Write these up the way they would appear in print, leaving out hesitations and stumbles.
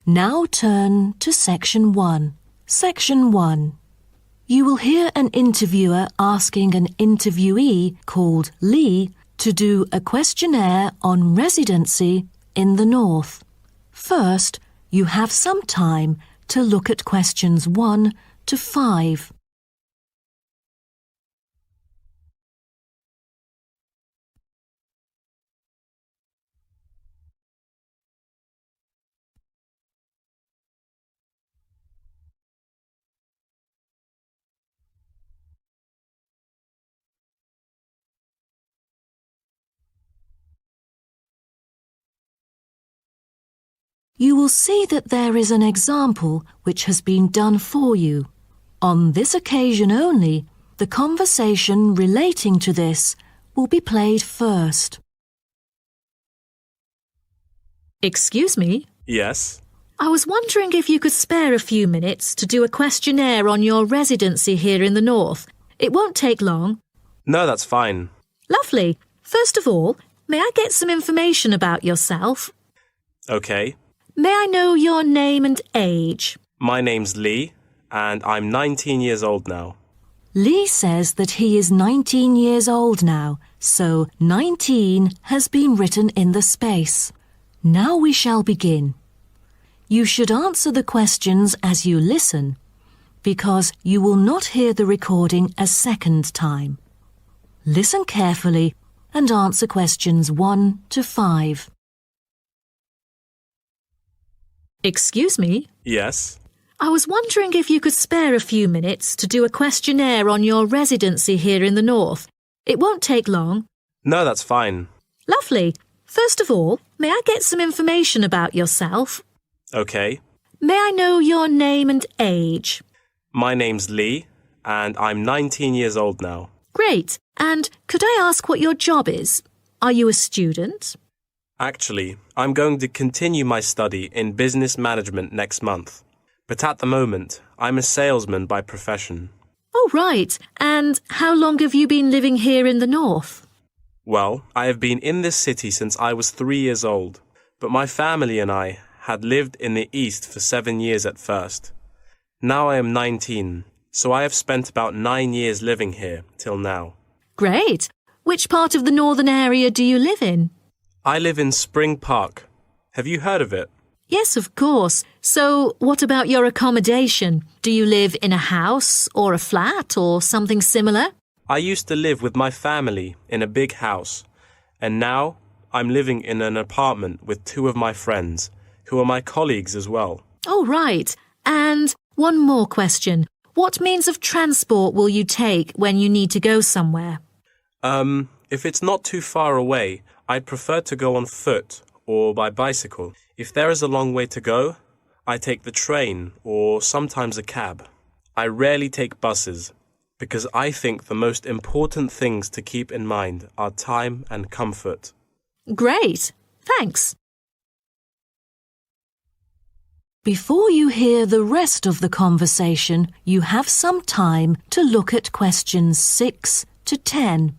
Now turn to Section 1. Section 1. You will hear an interviewer asking an interviewee called Lee to do a questionnaire on residency in the North. First, you have some time to look at questions 1 to 5. You will see that there is an example which has been done for you. On this occasion only, the conversation relating to this will be played first. Excuse me? Yes? I was wondering if you could spare a few minutes to do a questionnaire on your residency here in the North. It won't take long. No, that's fine. Lovely. First of all, may I get some information about yourself? Okay. May I know your name and age? My name's Lee, and I'm 19 years old now. Lee says that he is 19 years old now, so 19 has been written in the space. Now we shall begin. You should answer the questions as you listen, because you will not hear the recording a second time. Listen carefully and answer questions 1 to 5. Excuse me? Yes? I was wondering if you could spare a few minutes to do a questionnaire on your residency here in the North. It won't take long. No, that's fine. Lovely. First of all, may I get some information about yourself? Okay. May I know your name and age? My name's Lee, and I'm 19 years old now. Great. And could I ask what your job is? Are you a student? Actually, I'm going to continue my study in business management next month. But at the moment, I'm a salesman by profession. Oh, right. And how long have you been living here in the North? Well, I have been in this city since I was 3 years old, but my family and I had lived in the East for 7 years at first. Now I am 19, so I have spent about 9 years living here till now. Great. Which part of the northern area do you live in? I live in Spring Park. Have you heard of it? Yes, of course. So, what about your accommodation? Do you live in a house or a flat or something similar? I used to live with my family in a big house, and now I'm living in an apartment with 2 of my friends, who are my colleagues as well. Oh, right. And one more question. What means of transport will you take when you need to go somewhere? If it's not too far away, I'd prefer to go on foot or by bicycle. If there is a long way to go, I take the train or sometimes a cab. I rarely take buses because I think the most important things to keep in mind are time and comfort. Great. Thanks. Before you hear the rest of the conversation, you have some time to look at questions 6 to 10.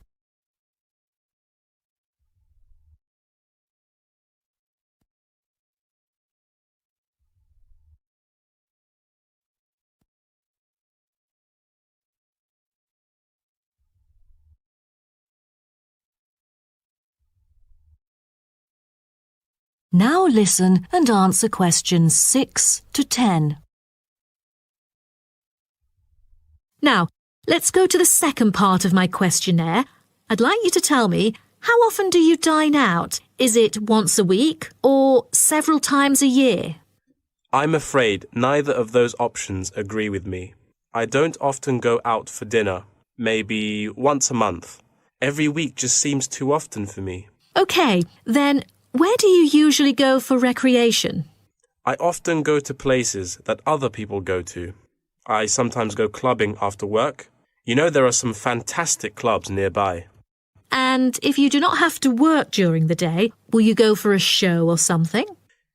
Now listen and answer questions 6 to 10. Now, let's go to the second part of my questionnaire. I'd like you to tell me, how often do you dine out? Is it once a week or several times a year? I'm afraid neither of those options agree with me. I don't often go out for dinner, maybe once a month. Every week just seems too often for me. OK, then where do you usually go for recreation? I often go to places that other people go to. I sometimes go clubbing after work. You know, there are some fantastic clubs nearby. And if you do not have to work during the day, will you go for a show or something?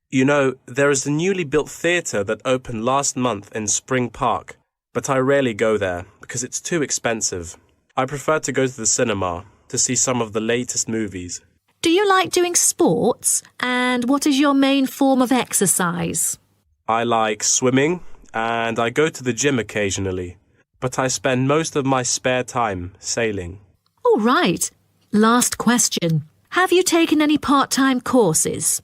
You know, there is a newly built theatre that opened last month in Spring Park, but I rarely go there because it's too expensive. I prefer to go to the cinema to see some of the latest movies. Do you like doing sports? And what is your main form of exercise? I like swimming and I go to the gym occasionally, but I spend most of my spare time sailing. All right. Last question. Have you taken any part-time courses?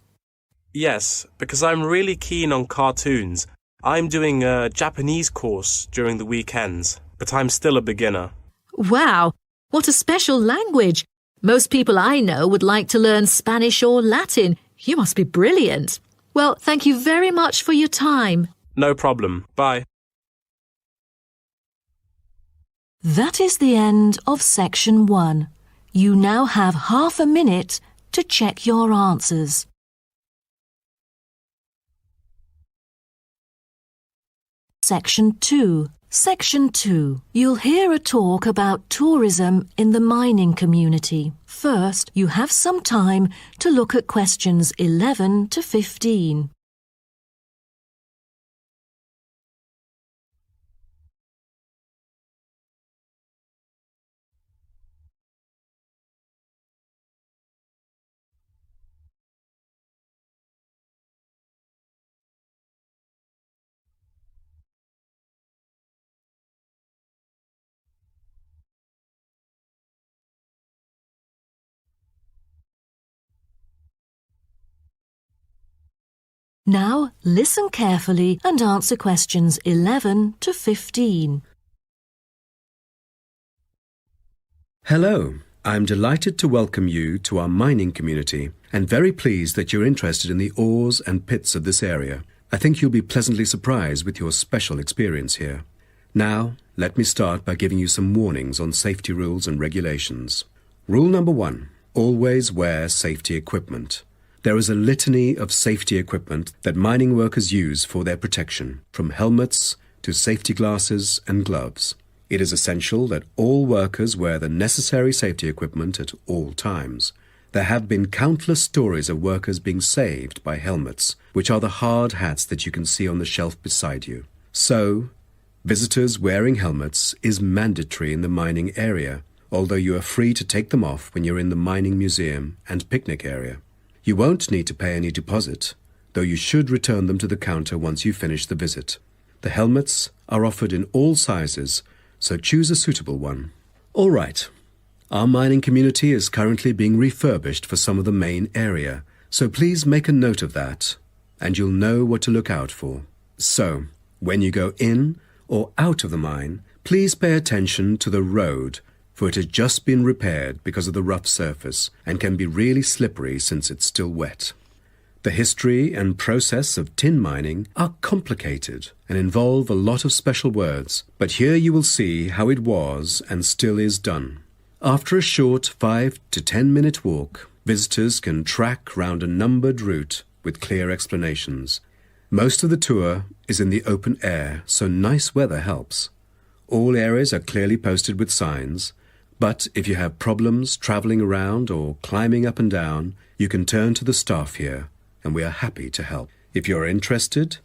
Yes, because I'm really keen on cartoons. I'm doing a Japanese course during the weekends, but I'm still a beginner. Wow, what a special language. Most people I know would like to learn Spanish or Latin. You must be brilliant. Well, thank you very much for your time. No problem. Bye. That is the end of section 1. You now have half a minute to check your answers. Section 2. Section 2. You'll hear a talk about tourism in the mining community. First, you have some time to look at questions 11 to 15. Now, listen carefully and answer questions 11 to 15. Hello, I'm delighted to welcome you to our mining community and very pleased that you're interested in the ores and pits of this area. I think you'll be pleasantly surprised with your special experience here. Now, let me start by giving you some warnings on safety rules and regulations. Rule number 1, always wear safety equipment. There is a litany of safety equipment that mining workers use for their protection, from helmets to safety glasses and gloves. It is essential that all workers wear the necessary safety equipment at all times. There have been countless stories of workers being saved by helmets, which are the hard hats that you can see on the shelf beside you. So, visitors wearing helmets is mandatory in the mining area, although you are free to take them off when you're in the mining museum and picnic area. You won't need to pay any deposit, though you should return them to the counter once you finish the visit. The helmets are offered in all sizes, so choose a suitable one. All right. Our mining community is currently being refurbished for some of the main area, so please make a note of that, and you'll know what to look out for. So, when you go in or out of the mine, please pay attention to the road, for it has just been repaired because of the rough surface and can be really slippery since it's still wet. The history and process of tin mining are complicated and involve a lot of special words, but here you will see how it was and still is done. After a short 5 to 10 minute walk, visitors can track round a numbered route with clear explanations. Most of the tour is in the open air, so nice weather helps. All areas are clearly posted with signs, but if you have problems travelling around or climbing up and down, you can turn to the staff here, and we are happy to help. If you're interested,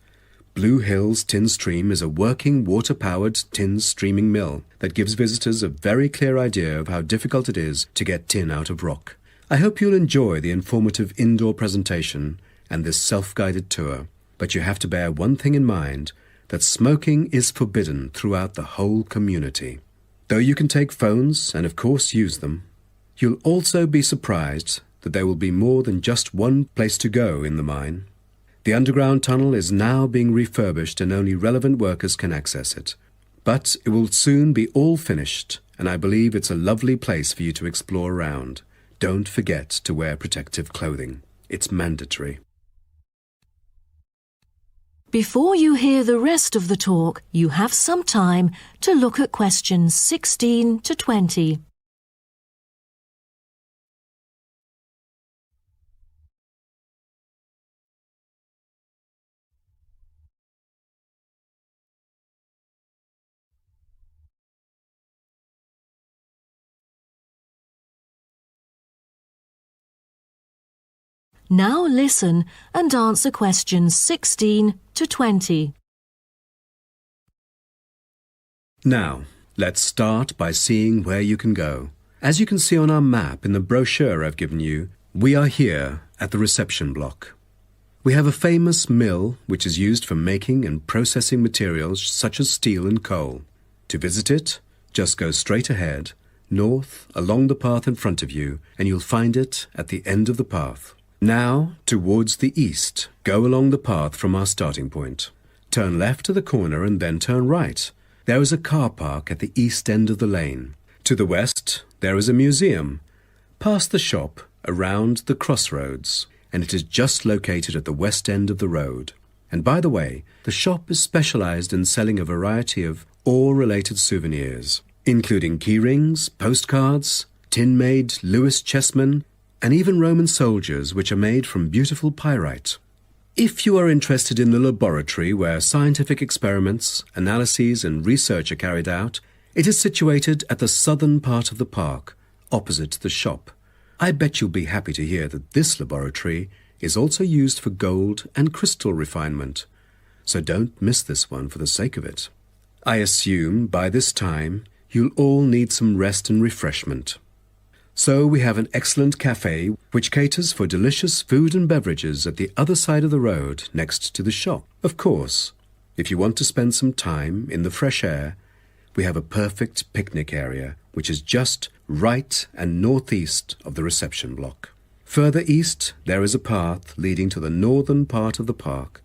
Blue Hills Tin Stream is a working water-powered tin streaming mill that gives visitors a very clear idea of how difficult it is to get tin out of rock. I hope you'll enjoy the informative indoor presentation and this self-guided tour, but you have to bear one thing in mind, that smoking is forbidden throughout the whole community. Though you can take phones and of course use them, you'll also be surprised that there will be more than just one place to go in the mine. The underground tunnel is now being refurbished and only relevant workers can access it. But it will soon be all finished, and I believe it's a lovely place for you to explore around. Don't forget to wear protective clothing. It's mandatory. Before you hear the rest of the talk, you have some time to look at questions 16 to 20. Now listen and answer questions 16 to 20. Now, let's start by seeing where you can go. As you can see on our map in the brochure I've given you, we are here at the reception block. We have a famous mill which is used for making and processing materials such as steel and coal. To visit it, just go straight ahead, north, along the path in front of you, and you'll find it at the end of the path. Now, towards the east, go along the path from our starting point. Turn left to the corner and then turn right. There is a car park at the east end of the lane. To the west, there is a museum. Past the shop, around the crossroads, and it is just located at the west end of the road. And by the way, the shop is specialized in selling a variety of ore-related souvenirs, including key rings, postcards, tin-made Lewis chessmen, and even Roman soldiers which are made from beautiful pyrite. If you are interested in the laboratory where scientific experiments, analyses and research are carried out, it is situated at the southern part of the park, opposite the shop. I bet you'll be happy to hear that this laboratory is also used for gold and crystal refinement. So don't miss this one for the sake of it. I assume by this time you'll all need some rest and refreshment. So we have an excellent cafe which caters for delicious food and beverages at the other side of the road next to the shop. Of course, if you want to spend some time in the fresh air, we have a perfect picnic area which is just right and northeast of the reception block. Further east, there is a path leading to the northern part of the park,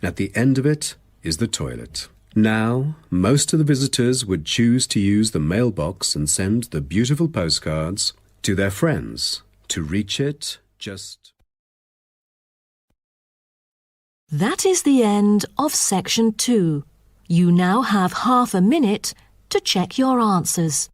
and at the end of it is the toilet. Now, most of the visitors would choose to use the mailbox and send the beautiful postcards to their friends. To reach it, just... That is the end of section 2. You now have half a minute to check your answers.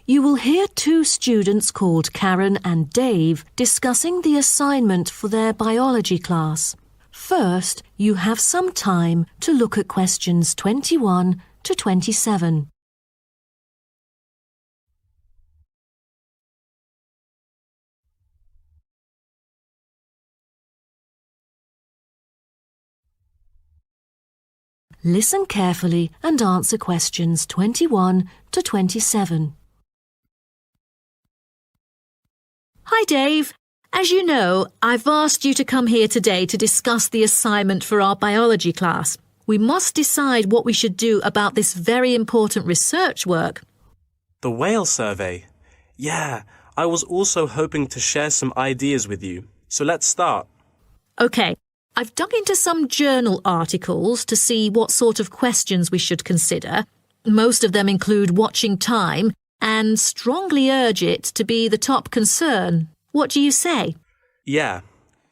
You will hear two students called Karen and Dave discussing the assignment for their biology class. First, you have some time to look at questions 21 to 27. Listen carefully and answer questions 21 to 27. Hi, Dave. As you know, I've asked you to come here today to discuss the assignment for our biology class. We must decide what we should do about this very important research work. The whale survey. Yeah, I was also hoping to share some ideas with you. So let's start. OK, I've dug into some journal articles to see what sort of questions we should consider. Most of them include watching time and strongly urge it to be the top concern. What do you say? Yeah,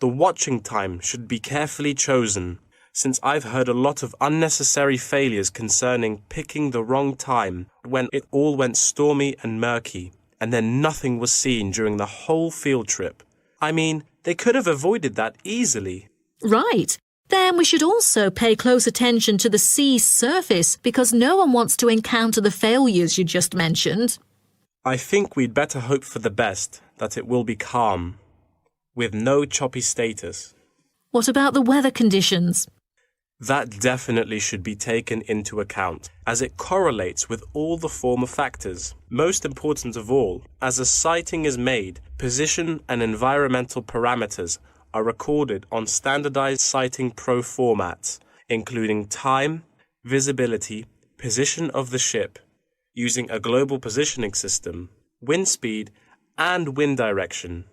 the watching time should be carefully chosen, since I've heard a lot of unnecessary failures concerning picking the wrong time when it all went stormy and murky, and then nothing was seen during the whole field trip. I mean, they could have avoided that easily. Right. Then we should also pay close attention to the sea's surface because no one wants to encounter the failures you just mentioned. I think we'd better hope for the best, that it will be calm, with no choppy status. What about the weather conditions? That definitely should be taken into account, as it correlates with all the former factors. Most important of all, as a sighting is made, position and environmental parameters are recorded on standardized sighting pro formats, including time, visibility, position of the ship, using a global positioning system, wind speed, and wind direction.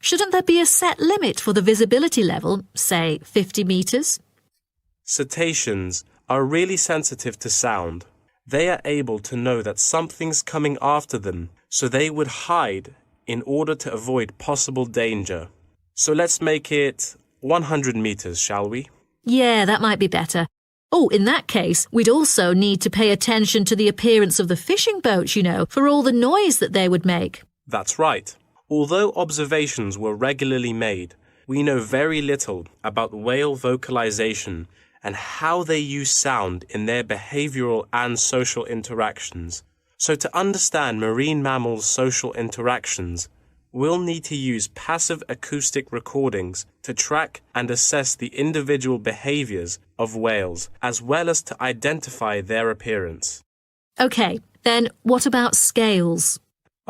Shouldn't there be a set limit for the visibility level, say 50 meters? Cetaceans are really sensitive to sound. They are able to know that something's coming after them, so they would hide in order to avoid possible danger. So let's make it 100 meters, shall we? Yeah, that might be better. Oh, in that case, we'd also need to pay attention to the appearance of the fishing boats, for all the noise that they would make. That's right. Although observations were regularly made, we know very little about whale vocalization and how they use sound in their behavioral and social interactions. So to understand marine mammals' social interactions, we'll need to use passive acoustic recordings to track and assess the individual behaviors of whales, as well as to identify their appearance. OK, then what about scales?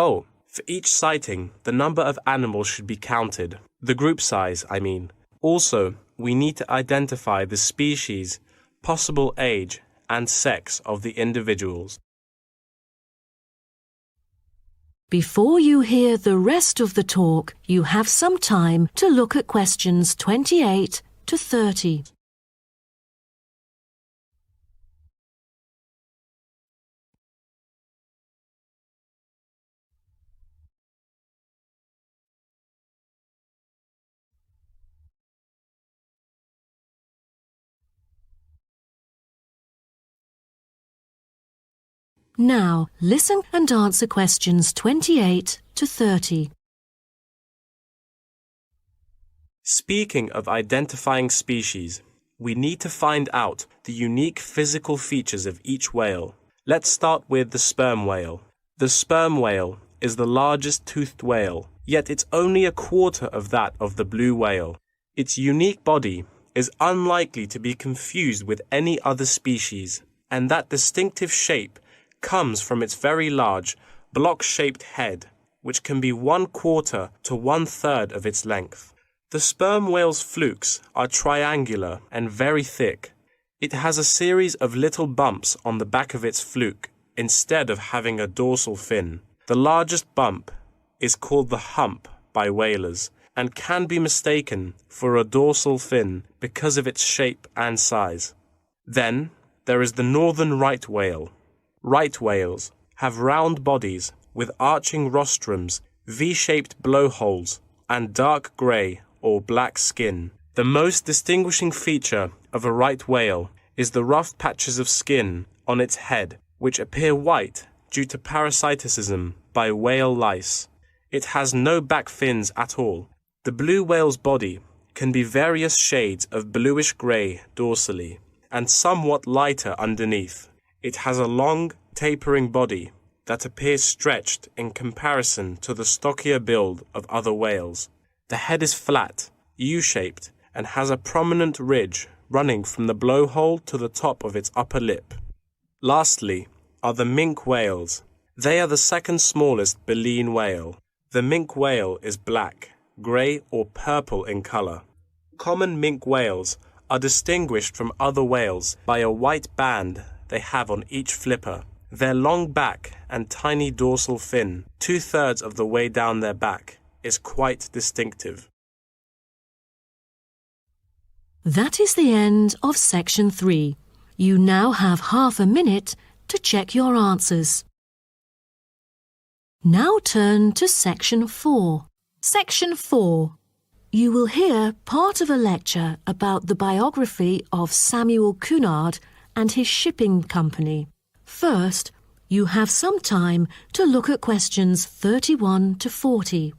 Oh, for each sighting, the number of animals should be counted. The group size, I mean. Also, we need to identify the species, possible age, and sex of the individuals. Before you hear the rest of the talk, you have some time to look at questions 28 to 30. Now, listen and answer questions 28 to 30. Speaking of identifying species, we need to find out the unique physical features of each whale. Let's start with the sperm whale. The sperm whale is the largest toothed whale, yet it's only a quarter of that of the blue whale. Its unique body is unlikely to be confused with any other species, and that distinctive shape comes from its very large, block-shaped head, which can be 1/4 to 1/3 of its length. The sperm whale's flukes are triangular and very thick. It has a series of little bumps on the back of its fluke instead of having a dorsal fin. The largest bump is called the hump by whalers and can be mistaken for a dorsal fin because of its shape and size. Then there is the northern right whale. Right whales have round bodies with arching rostrums, V-shaped blowholes, and dark grey or black skin. The most distinguishing feature of a right whale is the rough patches of skin on its head, which appear white due to parasitism by whale lice. It has no back fins at all. The blue whale's body can be various shades of bluish-grey dorsally and somewhat lighter underneath. It has a long, tapering body that appears stretched in comparison to the stockier build of other whales. The head is flat, U-shaped, and has a prominent ridge running from the blowhole to the top of its upper lip. Lastly are the minke whales. They are the second smallest baleen whale. The minke whale is black, grey or purple in colour. Common minke whales are distinguished from other whales by a white band they have on each flipper. Their long back and tiny dorsal fin, 2/3 of the way down their back, is quite distinctive. That is the end of section 3. You now have half a minute to check your answers. Now turn to section 4. Section 4. You will hear part of a lecture about the biography of Samuel Cunard and his shipping company. First, you have some time to look at questions 31 to 40.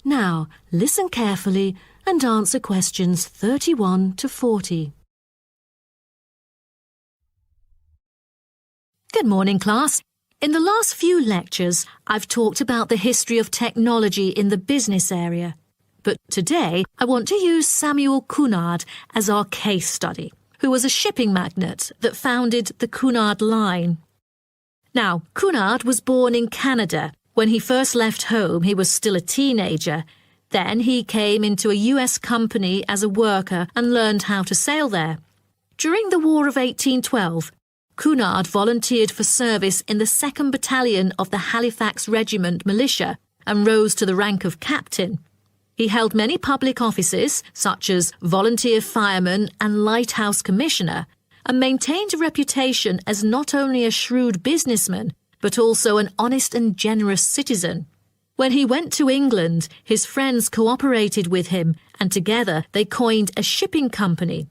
Now, listen carefully and answer questions 31 to 40. Good morning, class. In the last few lectures, I've talked about the history of technology in the business area. But today, I want to use Samuel Cunard as our case study, who was a shipping magnate that founded the Cunard Line. Now, Cunard was born in Canada. When he first left home, he was still a teenager. Then he came into a US company as a worker and learned how to sail there. During the War of 1812, Cunard volunteered for service in the 2nd Battalion of the Halifax Regiment Militia and rose to the rank of captain. He held many public offices, such as volunteer fireman and lighthouse commissioner, and maintained a reputation as not only a shrewd businessman, but also an honest and generous citizen. When he went to England, his friends cooperated with him and together they coined a shipping company.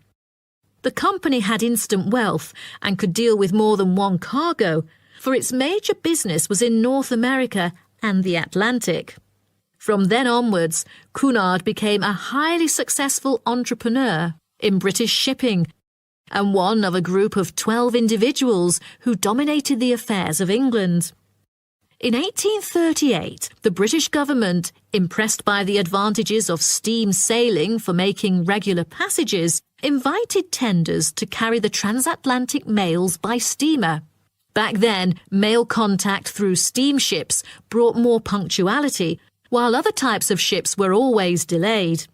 The company had instant wealth and could deal with more than one cargo, for its major business was in North America and the Atlantic. From then onwards, Cunard became a highly successful entrepreneur in British shipping and one of a group of 12 individuals who dominated the affairs of England. In 1838, the British government, impressed by the advantages of steam sailing for making regular passages, invited tenders to carry the transatlantic mails by steamer. Back then, mail contact through steamships brought more punctuality, while other types of ships were always delayed.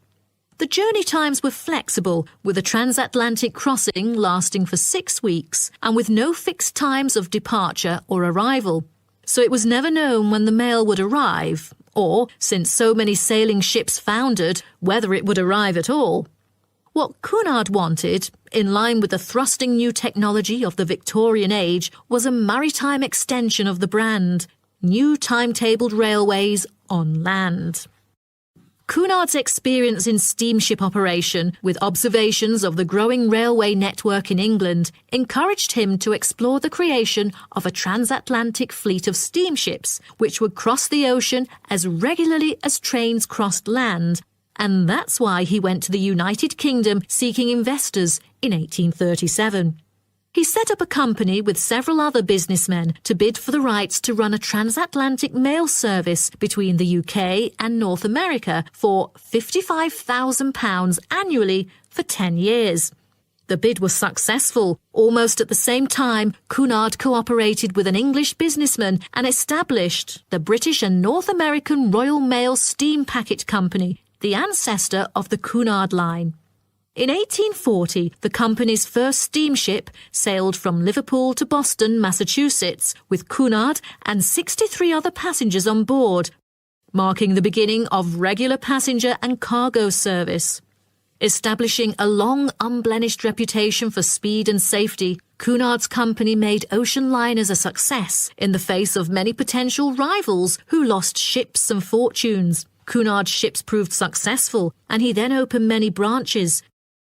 The journey times were flexible, with a transatlantic crossing lasting for 6 weeks and with no fixed times of departure or arrival. So it was never known when the mail would arrive, or, since so many sailing ships foundered, whether it would arrive at all. What Cunard wanted, in line with the thrusting new technology of the Victorian age, was a maritime extension of the brand, new timetabled railways on land. Cunard's experience in steamship operation, with observations of the growing railway network in England, encouraged him to explore the creation of a transatlantic fleet of steamships, which would cross the ocean as regularly as trains crossed land, and that's why he went to the United Kingdom seeking investors in 1837. He set up a company with several other businessmen to bid for the rights to run a transatlantic mail service between the UK and North America for £55,000 annually for 10 years. The bid was successful. Almost at the same time, Cunard cooperated with an English businessman and established the British and North American Royal Mail Steam Packet Company, the ancestor of the Cunard line. In 1840, the company's first steamship sailed from Liverpool to Boston, Massachusetts, with Cunard and 63 other passengers on board, marking the beginning of regular passenger and cargo service. Establishing a long, unblemished reputation for speed and safety, Cunard's company made ocean liners a success in the face of many potential rivals who lost ships and fortunes. Cunard's ships proved successful, and he then opened many branches.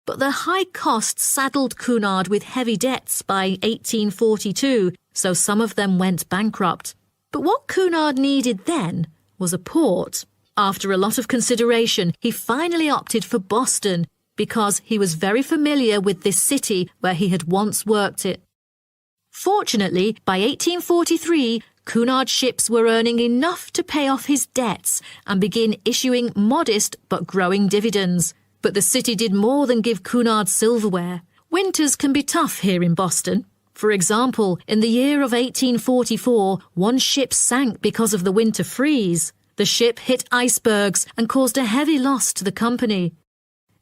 But the high costs saddled Cunard with heavy debts by 1842, so some of them went bankrupt. But what Cunard needed then was a port. After a lot of consideration, he finally opted for Boston because he was very familiar with this city where he had once worked it. Fortunately, by 1843, Cunard's ships were earning enough to pay off his debts and begin issuing modest but growing dividends. But the city did more than give Cunard silverware. Winters can be tough here in Boston. For example, in the year of 1844, one ship sank because of the winter freeze. The ship hit icebergs and caused a heavy loss to the company.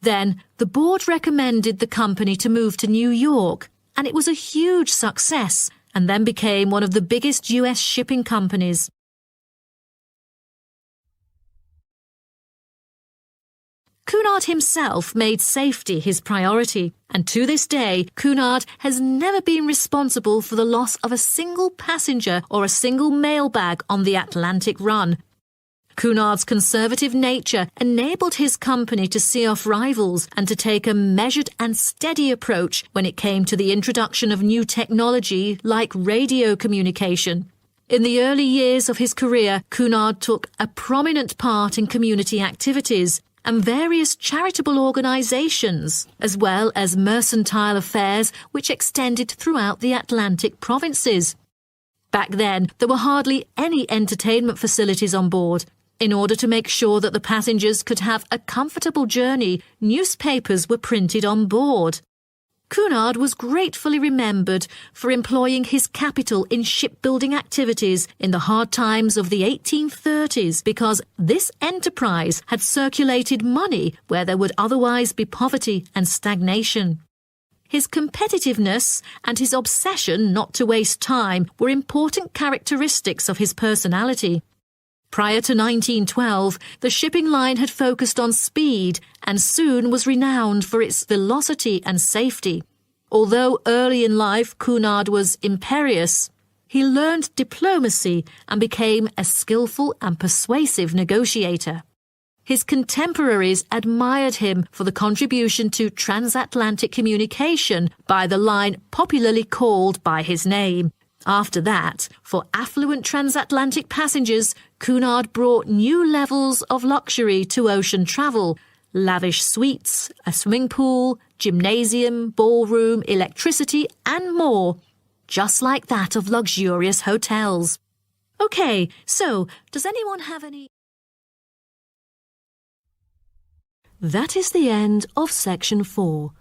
Then, the board recommended the company to move to New York, and it was a huge success, and then became one of the biggest US shipping companies. Cunard himself made safety his priority, and to this day, Cunard has never been responsible for the loss of a single passenger or a single mail bag on the Atlantic run. Cunard's conservative nature enabled his company to see off rivals and to take a measured and steady approach when it came to the introduction of new technology like radio communication. In the early years of his career, Cunard took a prominent part in community activities and various charitable organisations, as well as mercantile affairs which extended throughout the Atlantic provinces. Back then, there were hardly any entertainment facilities on board. In order to make sure that the passengers could have a comfortable journey, newspapers were printed on board. Cunard was gratefully remembered for employing his capital in shipbuilding activities in the hard times of the 1830s because this enterprise had circulated money where there would otherwise be poverty and stagnation. His competitiveness and his obsession not to waste time were important characteristics of his personality. Prior to 1912, the shipping line had focused on speed and soon was renowned for its velocity and safety. Although early in life Cunard was imperious, he learned diplomacy and became a skillful and persuasive negotiator. His contemporaries admired him for the contribution to transatlantic communication by the line popularly called by his name. After that, for affluent transatlantic passengers, Cunard brought new levels of luxury to ocean travel. Lavish suites, a swimming pool, gymnasium, ballroom, electricity, and more, just like that of luxurious hotels. Okay, so does anyone have any... That is the end of section 4.